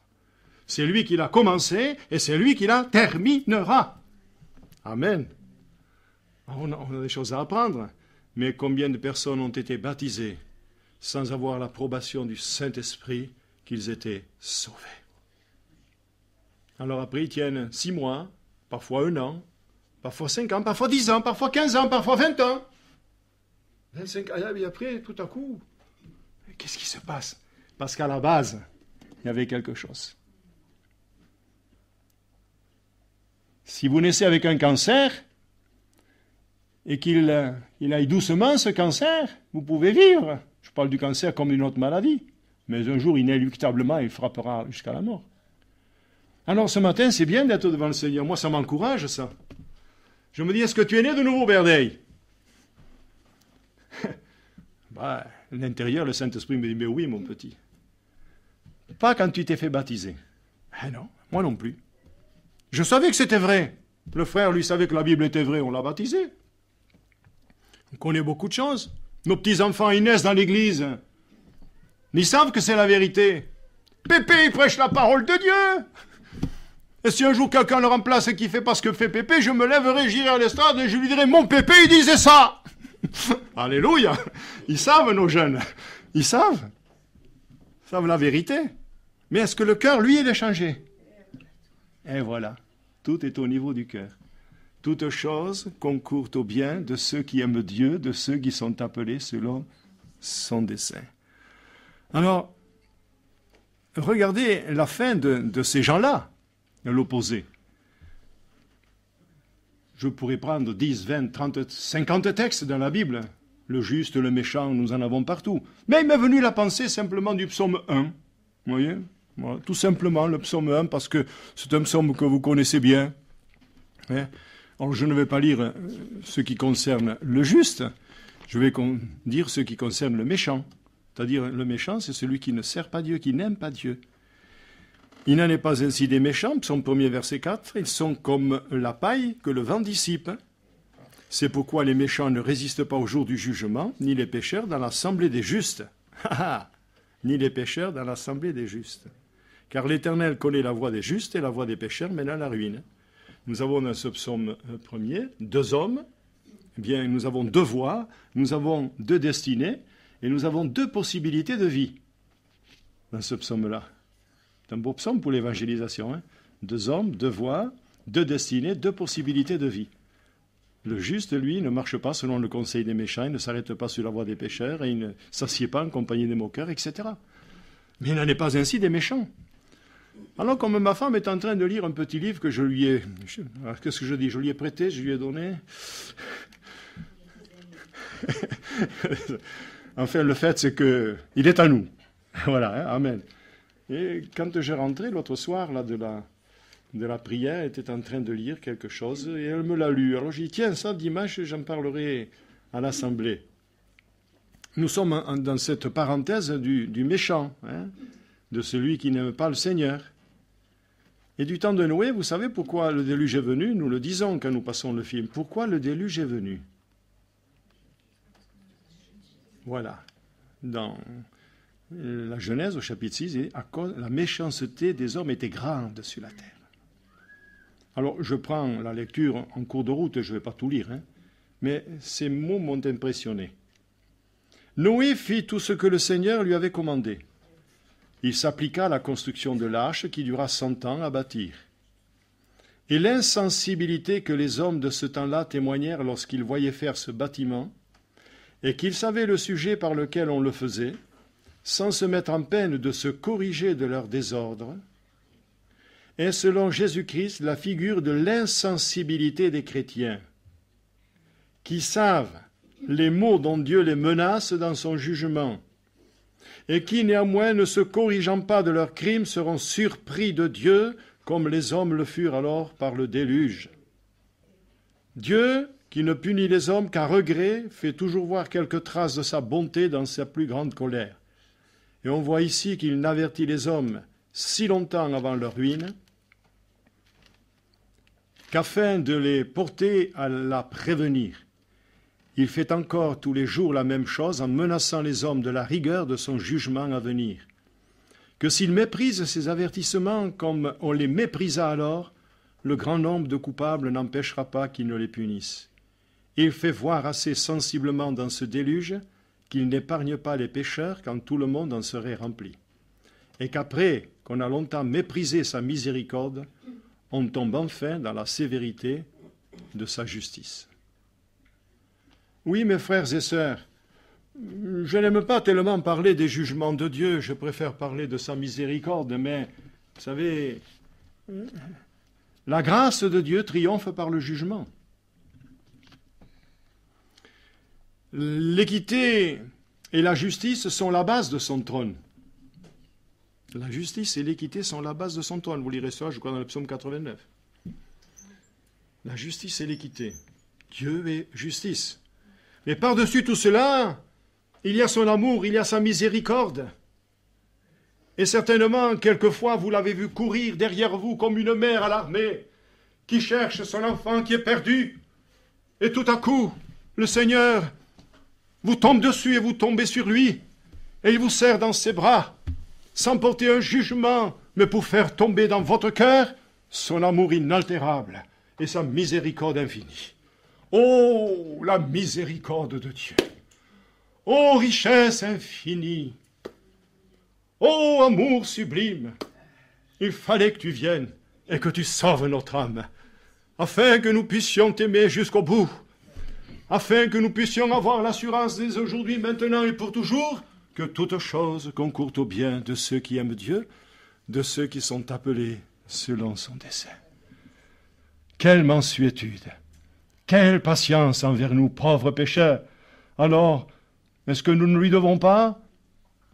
C'est lui qui l'a commencé, et c'est lui qui la terminera. Amen. On a des choses à apprendre, mais combien de personnes ont été baptisées sans avoir l'approbation du Saint-Esprit qu'ils étaient sauvés? Alors après, ils tiennent 6 mois, parfois 1 an, parfois 5 ans, parfois 10 ans, parfois 15 ans, parfois 20 ans. 25 ans, et après, tout à coup, qu'est-ce qui se passe? Parce qu'à la base, il y avait quelque chose. Si vous naissez avec un cancer, et qu'il aille doucement ce cancer, vous pouvez vivre. Je parle du cancer comme d'une autre maladie. Mais un jour, inéluctablement, il frappera jusqu'à la mort. Alors ce matin, c'est bien d'être devant le Seigneur. Moi, ça m'encourage, ça. Je me dis, est-ce que tu es né de nouveau, Berdeil? L'intérieur, le Saint-Esprit me dit, mais oui, mon petit. Pas quand tu t'es fait baptiser. Non, moi non plus. Je savais que c'était vrai. Le frère, lui, savait que la Bible était vraie, on l'a baptisé. On connaît beaucoup de choses. Nos petits-enfants, ils naissent dans l'église. Ils savent que c'est la vérité. Pépé, il prêche la parole de Dieu. Et si un jour quelqu'un le remplace et qui fait pas ce que fait Pépé, je me lèverai, j'irai à l'estrade et je lui dirai, mon Pépé, il disait ça. Alléluia. Ils savent, nos jeunes. Ils savent la vérité. Mais est-ce que le cœur, lui, il est changé? Et voilà, tout est au niveau du cœur. Toutes choses concourent au bien de ceux qui aiment Dieu, de ceux qui sont appelés selon son dessein. Alors, regardez la fin de ces gens-là, l'opposé. Je pourrais prendre 10, 20, 30, 50 textes dans la Bible. Le juste, le méchant, nous en avons partout. Mais il m'est venu la pensée simplement du psaume 1. Vous voyez? Voilà, tout simplement le psaume 1, parce que c'est un psaume que vous connaissez bien. Hein? Alors, je ne vais pas lire ce qui concerne le juste, je vais dire ce qui concerne le méchant. C'est-à-dire, le méchant, c'est celui qui ne sert pas Dieu, qui n'aime pas Dieu. Il n'en est pas ainsi des méchants, psaume 1er, verset 4, ils sont comme la paille que le vent dissipe. C'est pourquoi les méchants ne résistent pas au jour du jugement, ni les pécheurs dans l'assemblée des justes. Ni les pécheurs dans l'assemblée des justes. Car l'Éternel connaît la voie des justes et la voie des pécheurs mène à la ruine. Nous avons dans ce psaume premier 2 hommes, eh bien, nous avons 2 voies, nous avons 2 destinées, et nous avons 2 possibilités de vie dans ce psaume-là. C'est un beau psaume pour l'évangélisation. 2 hommes, 2 voies, 2 destinées, 2 possibilités de vie. Le juste, lui, ne marche pas selon le conseil des méchants, il ne s'arrête pas sur la voie des pécheurs, et il ne s'assied pas en compagnie des moqueurs, etc. Mais il n'en est pas ainsi des méchants. Alors, comme ma femme est en train de lire un petit livre que je lui ai... Alors, qu'est-ce que je dis? Je lui ai prêté, je lui ai donné... Enfin, le fait, c'est qu'il est à nous. Voilà, amen. Et quand je rentrais l'autre soir là, de la prière, elle était en train de lire quelque chose et elle me l'a lu. Alors j'ai dit, tiens, ça, dimanche, j'en parlerai à l'Assemblée. Nous sommes dans cette parenthèse du méchant, de celui qui n'aime pas le Seigneur. Et du temps de Noé, vous savez pourquoi le déluge est venu? Nous le disons quand nous passons le film. Pourquoi le déluge est venu? Voilà. Dans la Genèse, au chapitre 6, et à cause la méchanceté des hommes était grande sur la terre. Alors, je prends la lecture en cours de route, je ne vais pas tout lire, mais ces mots m'ont impressionné. Noé fit tout ce que le Seigneur lui avait commandé. Il s'appliqua à la construction de l'arche qui dura 100 ans à bâtir. Et l'insensibilité que les hommes de ce temps-là témoignèrent lorsqu'ils voyaient faire ce bâtiment, et qu'ils savaient le sujet par lequel on le faisait, sans se mettre en peine de se corriger de leur désordre, est selon Jésus-Christ la figure de l'insensibilité des chrétiens, qui savent les maux dont Dieu les menace dans son jugement, et qui néanmoins, ne se corrigeant pas de leurs crimes, seront surpris de Dieu, comme les hommes le furent alors par le déluge. Dieu, qui ne punit les hommes qu'à regret, fait toujours voir quelques traces de sa bonté dans sa plus grande colère. Et on voit ici qu'il n'avertit les hommes si longtemps avant leur ruine, qu'afin de les porter à la prévenir, il fait encore tous les jours la même chose en menaçant les hommes de la rigueur de son jugement à venir. Que s'ils méprisent ces avertissements comme on les méprisa alors, le grand nombre de coupables n'empêchera pas qu'ils ne les punissent. Il fait voir assez sensiblement dans ce déluge qu'il n'épargne pas les pécheurs quand tout le monde en serait rempli. Et qu'après qu'on a longtemps méprisé sa miséricorde, on tombe enfin dans la sévérité de sa justice. Oui, mes frères et sœurs, je n'aime pas tellement parler des jugements de Dieu, je préfère parler de sa miséricorde, mais, vous savez, la grâce de Dieu triomphe par le jugement. L'équité et la justice sont la base de son trône. La justice et l'équité sont la base de son trône. Vous lirez ça, je crois, dans le psaume 89. La justice et l'équité. Dieu est justice. Mais par-dessus tout cela, il y a son amour, il y a sa miséricorde. Et certainement, quelquefois, vous l'avez vu courir derrière vous comme une mère alarmée qui cherche son enfant qui est perdu. Et tout à coup, le Seigneur vous tombe dessus et vous tombez sur lui. Et il vous serre dans ses bras, sans porter un jugement, mais pour faire tomber dans votre cœur son amour inaltérable et sa miséricorde infinie. Oh, la miséricorde de Dieu! ô richesse infinie, ô amour sublime, il fallait que tu viennes et que tu sauves notre âme, afin que nous puissions t'aimer jusqu'au bout, afin que nous puissions avoir l'assurance dès aujourd'hui, maintenant et pour toujours, que toute chose concourt au bien de ceux qui aiment Dieu, de ceux qui sont appelés selon son dessein. Quelle mansuétude, quelle patience envers nous, pauvres pécheurs. Alors, est-ce que nous ne lui devons pas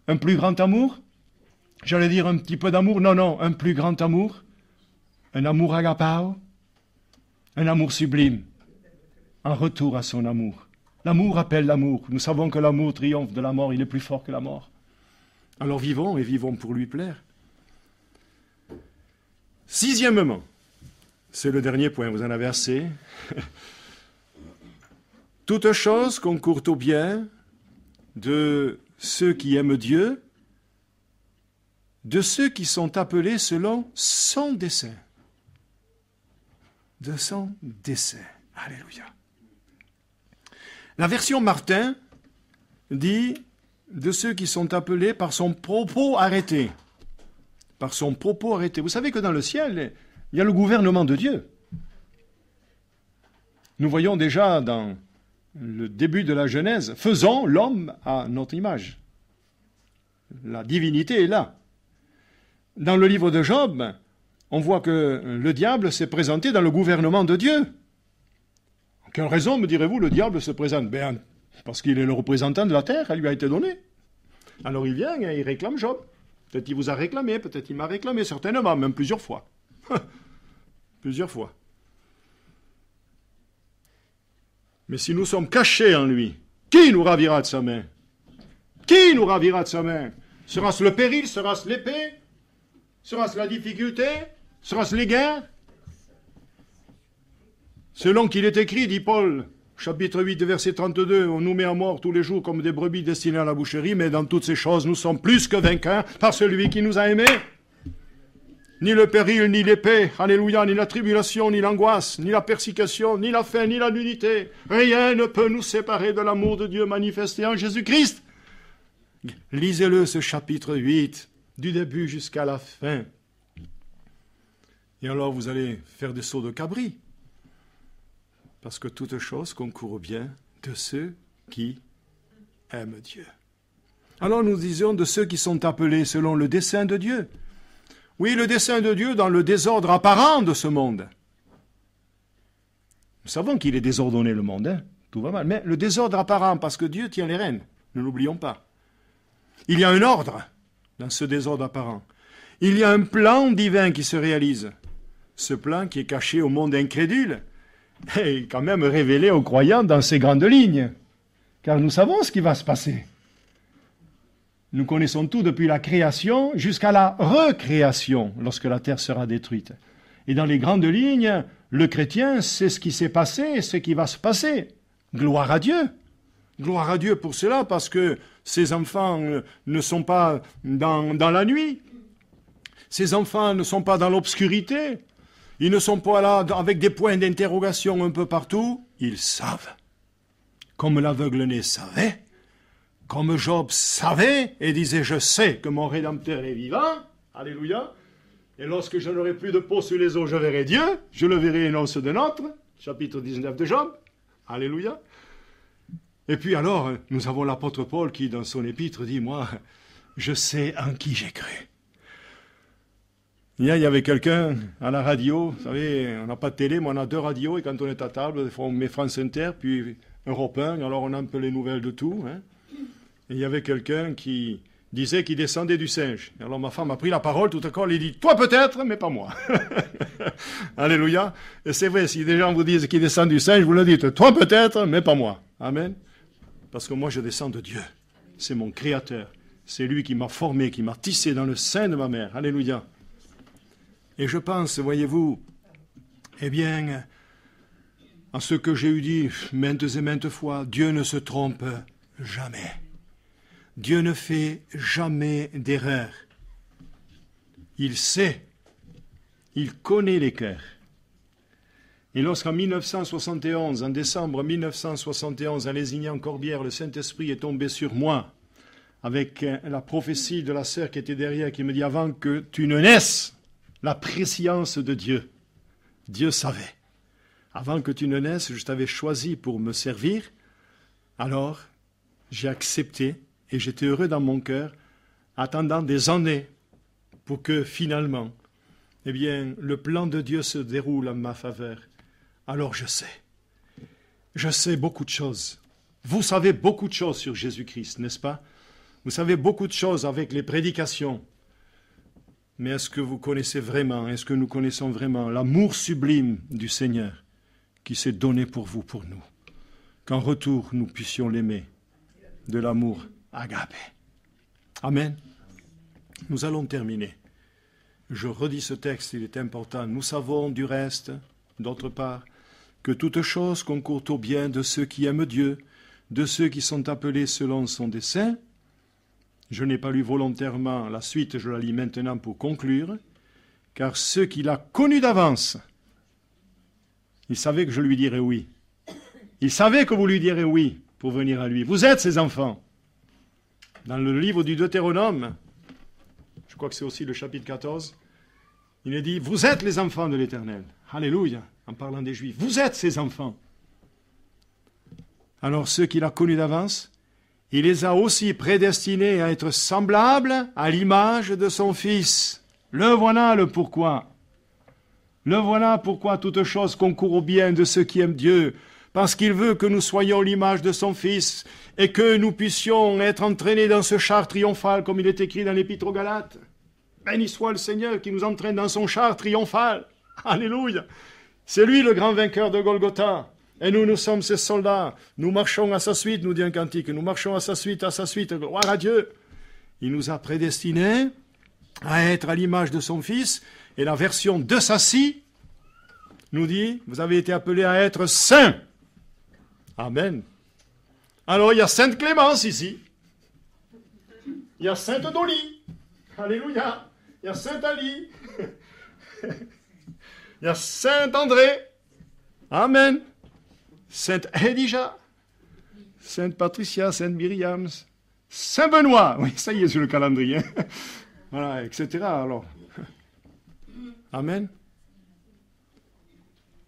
un plus grand amour? J'allais dire un petit peu d'amour. Non, un plus grand amour. Un amour agapao. Un amour sublime. En retour à son amour. L'amour appelle l'amour. Nous savons que l'amour triomphe de la mort. Il est plus fort que la mort. Alors vivons et vivons pour lui plaire. Sixièmement, c'est le dernier point, vous en avez assez. Toute chose concourt au bien de ceux qui aiment Dieu, de ceux qui sont appelés selon son dessein. De son dessein. Alléluia. La version Martin dit de ceux qui sont appelés par son propos arrêté. Par son propos arrêté. Vous savez que dans le ciel, il y a le gouvernement de Dieu. Nous voyons déjà dans le début de la Genèse, faisons l'homme à notre image. La divinité est là. Dans le livre de Job, on voit que le diable s'est présenté dans le gouvernement de Dieu. En quelle raison, me direz-vous, le diable se présente? Ben, parce qu'il est le représentant de la terre, elle lui a été donnée. Alors il vient et il réclame Job. Peut-être il vous a réclamé, peut-être il m'a réclamé, certainement, même plusieurs fois. Plusieurs fois. Mais si nous sommes cachés en lui, qui nous ravira de sa main? Qui nous ravira de sa main? Sera-ce le péril? Sera-ce l'épée? Sera-ce la difficulté? Sera-ce les guerres? Selon qu'il est écrit, dit Paul, chapitre 8, verset 32, on nous met à mort tous les jours comme des brebis destinées à la boucherie, mais dans toutes ces choses, nous sommes plus que vainqueurs par celui qui nous a aimés. Ni le péril, ni l'épée, alléluia, ni la tribulation, ni l'angoisse, ni la persécution, ni la faim, ni la nudité. Rien ne peut nous séparer de l'amour de Dieu manifesté en Jésus-Christ. Lisez-le, ce chapitre 8, du début jusqu'à la fin. Et alors vous allez faire des sauts de cabri. Parce que toute chose concourt au bien de ceux qui aiment Dieu. Alors nous disions de ceux qui sont appelés selon le dessein de Dieu. Oui, le dessein de Dieu dans le désordre apparent de ce monde. Nous savons qu'il est désordonné le monde, hein? Tout va mal. Mais le désordre apparent, parce que Dieu tient les rênes, ne l'oublions pas. Il y a un ordre dans ce désordre apparent. Il y a un plan divin qui se réalise. Ce plan qui est caché au monde incrédule est quand même révélé aux croyants dans ses grandes lignes. Car nous savons ce qui va se passer. Nous connaissons tout depuis la création jusqu'à la recréation, lorsque la terre sera détruite. Et dans les grandes lignes, le chrétien sait ce qui s'est passé et ce qui va se passer. Gloire à Dieu. Gloire à Dieu pour cela, parce que ces enfants ne sont pas dans la nuit. Ces enfants ne sont pas dans l'obscurité. Ils ne sont pas là avec des points d'interrogation un peu partout. Ils savent. Comme l'aveugle-né savait. Comme Job savait et disait, je sais que mon Rédempteur est vivant, alléluia, et lorsque je n'aurai plus de peau sur les os, je verrai Dieu, je le verrai et non ceux de notre, chapitre 19 de Job, alléluia. Et puis alors, nous avons l'apôtre Paul qui, dans son épître, dit, moi, je sais en qui j'ai cru. Hier, il y avait quelqu'un à la radio, vous savez, on n'a pas de télé, mais on a 2 radios, et quand on est à table, des fois on met France Inter, puis Europe 1, alors on a un peu les nouvelles de tout, hein. Et il y avait quelqu'un qui disait qu'il descendait du singe. Alors ma femme a pris la parole, tout à coup, elle a dit, toi peut-être, mais pas moi. Alléluia. Et c'est vrai, si des gens vous disent qu'ils descendent du singe, vous le dites, toi peut-être, mais pas moi. Amen. Parce que moi je descends de Dieu. C'est mon Créateur. C'est lui qui m'a formé, qui m'a tissé dans le sein de ma mère. Alléluia. Et je pense, voyez-vous, eh bien, en ce que j'ai eu dit maintes et maintes fois, Dieu ne se trompe jamais. Dieu ne fait jamais d'erreur. Il sait, il connaît les cœurs. Et lorsqu'en 1971, en décembre 1971, à Lézignan-Corbière, le Saint-Esprit est tombé sur moi, avec la prophétie de la sœur qui était derrière, qui me dit, avant que tu ne naisses, la préscience de Dieu. Dieu savait. Avant que tu ne naisses, je t'avais choisi pour me servir. Alors, j'ai accepté et j'étais heureux dans mon cœur, attendant des années pour que finalement, eh bien, le plan de Dieu se déroule en ma faveur. Alors je sais beaucoup de choses. Vous savez beaucoup de choses sur Jésus-Christ, n'est-ce pas? Vous savez beaucoup de choses avec les prédications. Mais est-ce que vous connaissez vraiment, est-ce que nous connaissons vraiment l'amour sublime du Seigneur qui s'est donné pour vous, pour nous? Qu'en retour, nous puissions l'aimer de l'amour agapé. Amen. Nous allons terminer. Je redis ce texte, il est important. Nous savons du reste, d'autre part, que toute chose concourt au bien de ceux qui aiment Dieu, de ceux qui sont appelés selon son dessein. Je n'ai pas lu volontairement la suite, je la lis maintenant pour conclure, car ceux qu'il a connus d'avance, il savait que je lui dirais oui. Il savait que vous lui direz oui pour venir à lui. Vous êtes ses enfants. Dans le livre du Deutéronome, je crois que c'est aussi le chapitre 14, il est dit, vous êtes les enfants de l'Éternel. Alléluia, en parlant des Juifs. Vous êtes ses enfants. Alors ceux qu'il a connus d'avance, il les a aussi prédestinés à être semblables à l'image de son Fils. Le voilà le pourquoi. Le voilà pourquoi toute chose concourt au bien de ceux qui aiment Dieu, parce qu'il veut que nous soyons l'image de son Fils et que nous puissions être entraînés dans ce char triomphal, comme il est écrit dans l'Épître aux Galates. Béni soit le Seigneur qui nous entraîne dans son char triomphal. Alléluia. C'est lui le grand vainqueur de Golgotha. Et nous sommes ses soldats. Nous marchons à sa suite, nous dit un cantique. Nous marchons à sa suite, gloire à Dieu. Il nous a prédestinés à être à l'image de son Fils. Et la version de Sassy nous dit, vous avez été appelés à être saints. Amen. Alors, il y a Sainte Clémence ici. Il y a Sainte Dolly. Alléluia. Il y a Sainte Ali. Il y a Saint André. Amen. Sainte Edija. Sainte Patricia, Sainte Myriam. Saint Benoît. Oui, ça y est sur le calendrier. Voilà, etc. Alors. Amen.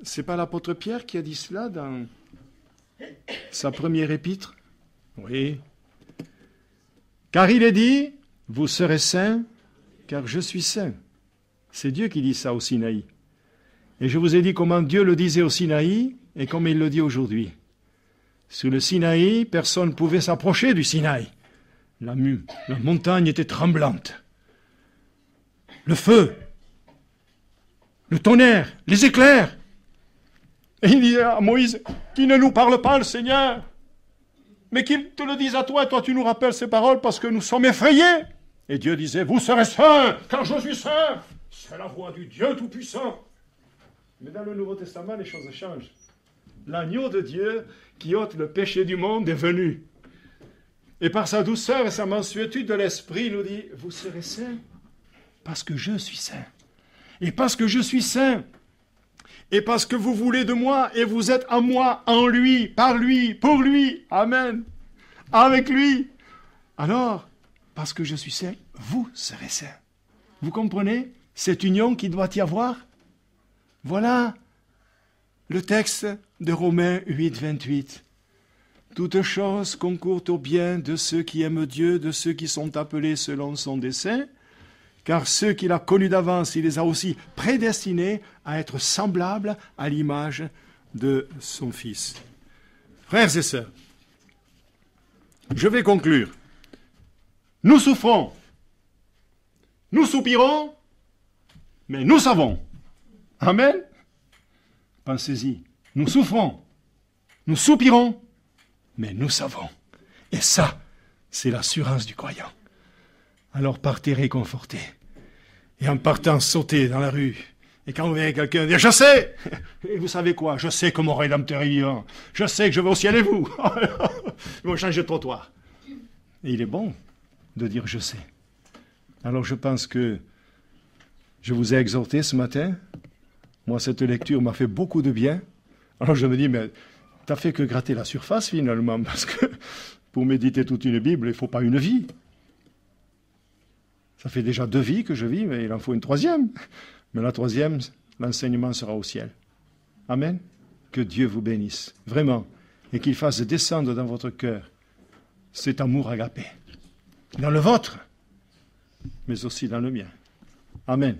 C'est pas l'apôtre Pierre qui a dit cela dans sa première épître? Oui. Car il est dit, vous serez saints, car je suis saint. C'est Dieu qui dit ça au Sinaï. Et je vous ai dit comment Dieu le disait au Sinaï et comme il le dit aujourd'hui. Sur le Sinaï, personne ne pouvait s'approcher du Sinaï. La montagne était tremblante. Le feu, le tonnerre, les éclairs. Et il dit à Moïse, qu'il ne nous parle pas le Seigneur, mais qu'il te le dise à toi, et toi tu nous rappelles ces paroles parce que nous sommes effrayés. Et Dieu disait, vous serez saints, car je suis saint. C'est la voix du Dieu Tout-Puissant. Mais dans le Nouveau Testament, les choses changent. L'agneau de Dieu qui ôte le péché du monde est venu. Et par sa douceur et sa mansuétude de l'esprit, il nous dit, vous serez saints, parce que je suis saint. Et parce que je suis saint, et parce que vous voulez de moi, et vous êtes en moi, en lui, par lui, pour lui, amen, avec lui. Alors, parce que je suis saint, vous serez saints. Vous comprenez cette union qu'il doit y avoir? Voilà le texte de Romains 8, 28. Toute chose concourt au bien de ceux qui aiment Dieu, de ceux qui sont appelés selon son dessein, car ceux qu'il a connus d'avance, il les a aussi prédestinés à être semblables à l'image de son Fils. Frères et sœurs, je vais conclure. Nous souffrons, nous soupirons, mais nous savons. Amen. Pensez-y. Nous souffrons, nous soupirons, mais nous savons. Et ça, c'est l'assurance du croyant. Alors partez réconfortés. Et en partant, sautez dans la rue. Et quand vous verrez quelqu'un dire, je sais! Et vous savez quoi? Je sais que mon Rédempteur est vivant. Je sais que je vais au ciel et vous. Ils vont changer de trottoir. Et il est bon de dire je sais. Alors je pense que je vous ai exhorté ce matin Moi, cette lecture m'a fait beaucoup de bien. Alors je me dis, mais t'as fait que gratter la surface finalement, parce que pour méditer toute une Bible, il ne faut pas une vie. Ça fait déjà 2 vies que je vis, mais il en faut une 3e. Mais la 3e, l'enseignement sera au ciel. Amen. Que Dieu vous bénisse, vraiment, et qu'il fasse descendre dans votre cœur cet amour agapé, dans le vôtre, mais aussi dans le mien. Amen.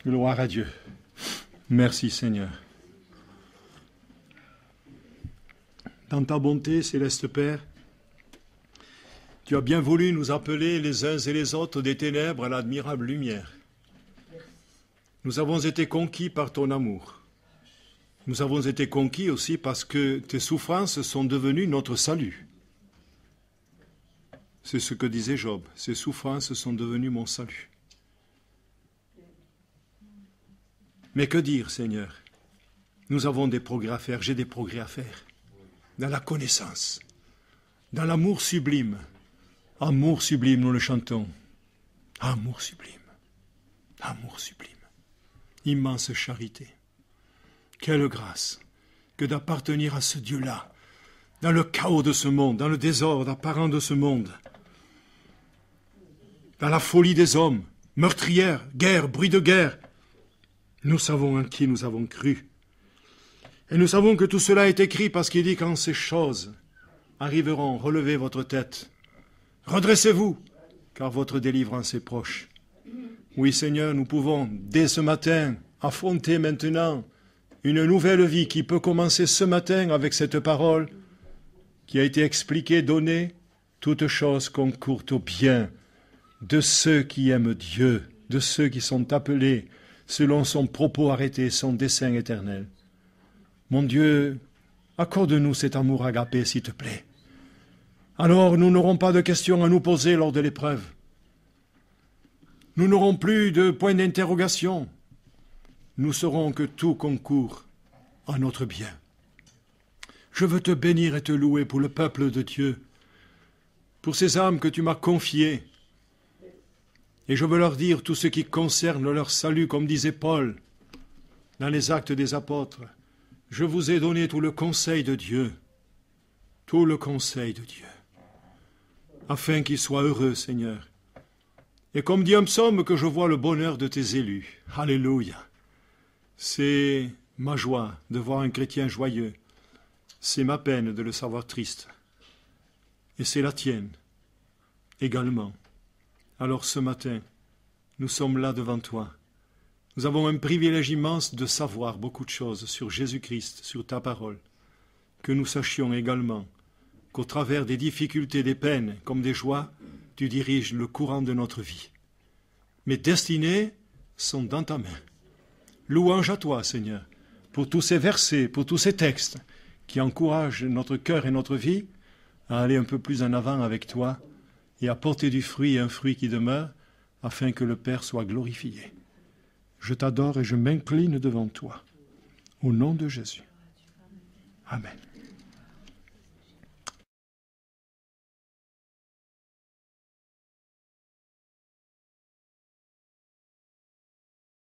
Gloire à Dieu. Merci Seigneur. Dans ta bonté, céleste Père, tu as bien voulu nous appeler les uns et les autres des ténèbres à l'admirable lumière. Nous avons été conquis par ton amour. Nous avons été conquis aussi parce que tes souffrances sont devenues notre salut. C'est ce que disait Job. Ces souffrances sont devenues mon salut. Mais que dire, Seigneur? Nous avons des progrès à faire, j'ai des progrès à faire. Dans la connaissance, dans l'amour sublime. Amour sublime, nous le chantons. Amour sublime. Amour sublime. Immense charité. Quelle grâce que d'appartenir à ce Dieu-là, dans le chaos de ce monde, dans le désordre apparent de ce monde, dans la folie des hommes, meurtrière, guerre, bruit de guerre. Nous savons en qui nous avons cru. Et nous savons que tout cela est écrit parce qu'il dit quand ces choses arriveront, relevez votre tête. Redressez-vous, car votre délivrance est proche. Oui, Seigneur, nous pouvons, dès ce matin, affronter maintenant une nouvelle vie qui peut commencer ce matin avec cette parole qui a été expliquée, donnée. Toutes choses concourent au bien de ceux qui aiment Dieu, de ceux qui sont appelés selon son propos arrêté, son dessein éternel. Mon Dieu, accorde-nous cet amour agapé, s'il te plaît. Alors nous n'aurons pas de questions à nous poser lors de l'épreuve. Nous n'aurons plus de points d'interrogation. Nous saurons que tout concourt à notre bien. Je veux te bénir et te louer pour le peuple de Dieu, pour ces âmes que tu m'as confiées. Et je veux leur dire tout ce qui concerne leur salut, comme disait Paul dans les Actes des Apôtres. Je vous ai donné tout le conseil de Dieu, tout le conseil de Dieu, afin qu'ils soient heureux, Seigneur. Et comme dit un psaume, que je vois le bonheur de tes élus. Alléluia. C'est ma joie de voir un chrétien joyeux. C'est ma peine de le savoir triste. Et c'est la tienne également. Alors ce matin, nous sommes là devant toi. Nous avons un privilège immense de savoir beaucoup de choses sur Jésus-Christ, sur ta parole. Que nous sachions également qu'au travers des difficultés, des peines, comme des joies, tu diriges le courant de notre vie. Mes destinées sont dans ta main. Louange à toi, Seigneur, pour tous ces versets, pour tous ces textes qui encouragent notre cœur et notre vie à aller un peu plus en avant avec toi et à porter du fruit, un fruit qui demeure, afin que le Père soit glorifié. Je t'adore et je m'incline devant toi. Au nom de Jésus. Amen.